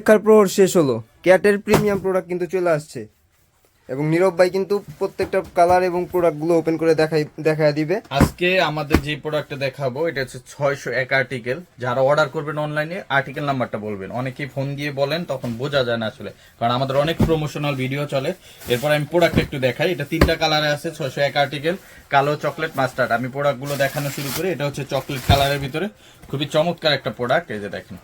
অপেক্ষার প্রহর শেষ হলো, ক্যাটের প্রিমিয়াম প্রোডাক্ট কিন্তু চলে আসছে এবং নীরব ভাই কিন্তু প্রত্যেকটা কালার এবং প্রোডাক্টগুলো ওপেন করে দেখায় দিবে। আজকে আমাদের যে প্রোডাক্টটা দেখাবো এটা হচ্ছে 601 আর্টিকেল। যারা অর্ডার করবেন অনলাইনে আর্টিকেল নাম্বারটা বলবেন, অনেকেই ফোন দিয়ে বলেন তখন বোঝা যায় না আসলে, কারণ আমাদের অনেক প্রমোশনাল ভিডিও চলে। এরপর আমি প্রোডাক্ট একটু দেখাই। এটা 3টা কালারে আছে, 601 আর্টিকেল, কালো, চকলেট, মাস্টার্ড। আমি প্রোডাক্টগুলো দেখানো শুরু করি। এটা হচ্ছে চকলেট কালারের ভিতরে খুবই চমৎকার একটা প্রোডাক্ট। এই যে দেখেন,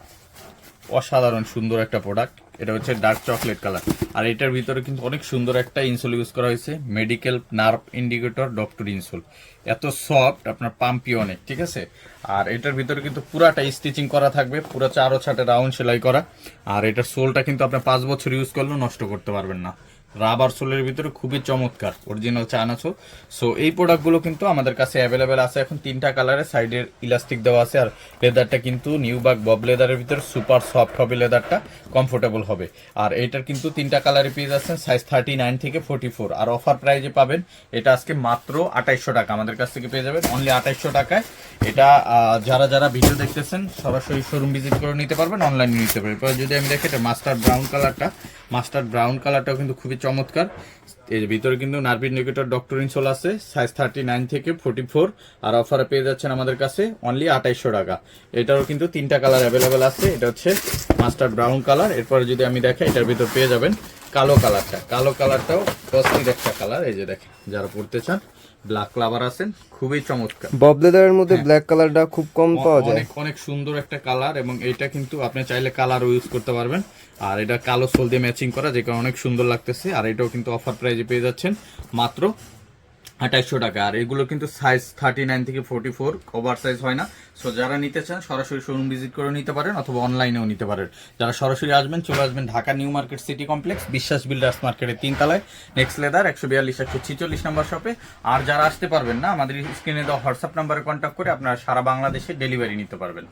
অসাধারণ সুন্দর একটা প্রোডাক্ট। এটা হচ্ছে ডার্ক চকলেট কালার, আর এটার ভিতরে কিন্তু অনেক সুন্দর একটা ইনসোল ইউজ করা হয়েছে, medical nerve indicator doctor insole. এত সফট, আপনার পাম্পি অনেক, ঠিক আছে। আর এটার ভিতরে কিন্তু পুরাটা স্টিচিং করা থাকবে, পুরো 4 ছাটে রাউন্ড সেলাই করা। আর এটার সোলটা কিন্তু আপনি 5 বছর ইউজ করলেও নষ্ট করতে পারবেন না। রাবার সোলের ভিতরে খুবই চমৎকার অরিজিনাল চায়নাছো। সো এই প্রোডাক্টগুলো কিন্তু আমাদের কাছে অ্যাভেলেবেল আছে এখন 3টা কালারে। সাইডের ইলাস্টিক দেওয়া আছে, আর লেদারটা কিন্তু নিউবাগ বব লেদারের ভিতরে সুপার সফট হবে, লেদারটা কমফোর্টেবল হবে। আর এটার কিন্তু 3টা কালারে পেয়ে যাচ্ছেন, সাইজ 39 থেকে 44। আর অফার প্রাইজে পাবেন এটা আজকে মাত্র 2800 টাকা আমাদের কাছ থেকে পেয়ে যাবেন, অনলি 2800 টাকায়। এটা যারা যারা ভিডিও দেখতেছেন সরাসরি শোরুম ভিজিট করে নিতে পারবেন, অনলাইনে নিতে পারবেন। এরপর যদি আমি দেখি এটা মাস্টার্ড ব্রাউন কালারটাও কিন্তু খুবই চমৎকার। এর ভিতরে কিন্তু নার্ভ ইন্ডিকেটর ডক্টর ইনসোল আছে, সাইজ 39 থেকে 44। আর অফারে পেয়ে যাচ্ছেন আমাদের কাছে অনলি 2800 টাকা। এটারও কিন্তু 3টা কালার অ্যাভেলেবেল আছে। এটা হচ্ছে মাস্টার্ড ব্রাউন কালার। এরপরে যদি আমি দেখাই, এটার ভিতর পেয়ে যাবেন কালো কালারটাও কস্টলি একটা কালার। এই যে দেখেন, যারা পড়তে চান, ব্ল্যাক লাভার আছেন, খুবই চমৎকার। বব লেদারের মধ্যে ব্ল্যাক কালারটা খুব কম পাওয়া যায়, অনেক সুন্দর একটা কালার, এবং এটা কিন্তু আপনি চাইলে কালারও ইউজ করতে পারবেন। আর এটা কালো সোল দিয়ে ম্যাচিং করা, যে কারণে অনেক সুন্দর লাগতেছে। আর এটাও কিন্তু অফার প্রাইজে পেয়ে যাচ্ছেন মাত্র 2800 টাকা। আর এগুলো কিন্তু সাইজ 39 থেকে 44, ওভার সাইজ হয় না। সো যারা নিতে চান সরাসরি শোরুম ভিজিট করে নিতে পারেন, অথবা অনলাইনেও নিতে পারেন। যারা সরাসরি আসবেন, চলে আসবেন Dhaka new market city complex, বিশ্বাস বিল্ডার্স মার্কেটের 3 তলায়, নেক্সট লেদার 142-146 নম্বর শপে। আর যারা আসতে পারবেন না, আমাদের স্ক্রিনে দেওয়া হোয়াটসঅ্যাপ নাম্বারে কন্ট্যাক্ট করে আপনারা সারা বাংলাদেশে ডেলিভারি নিতে পারবেন।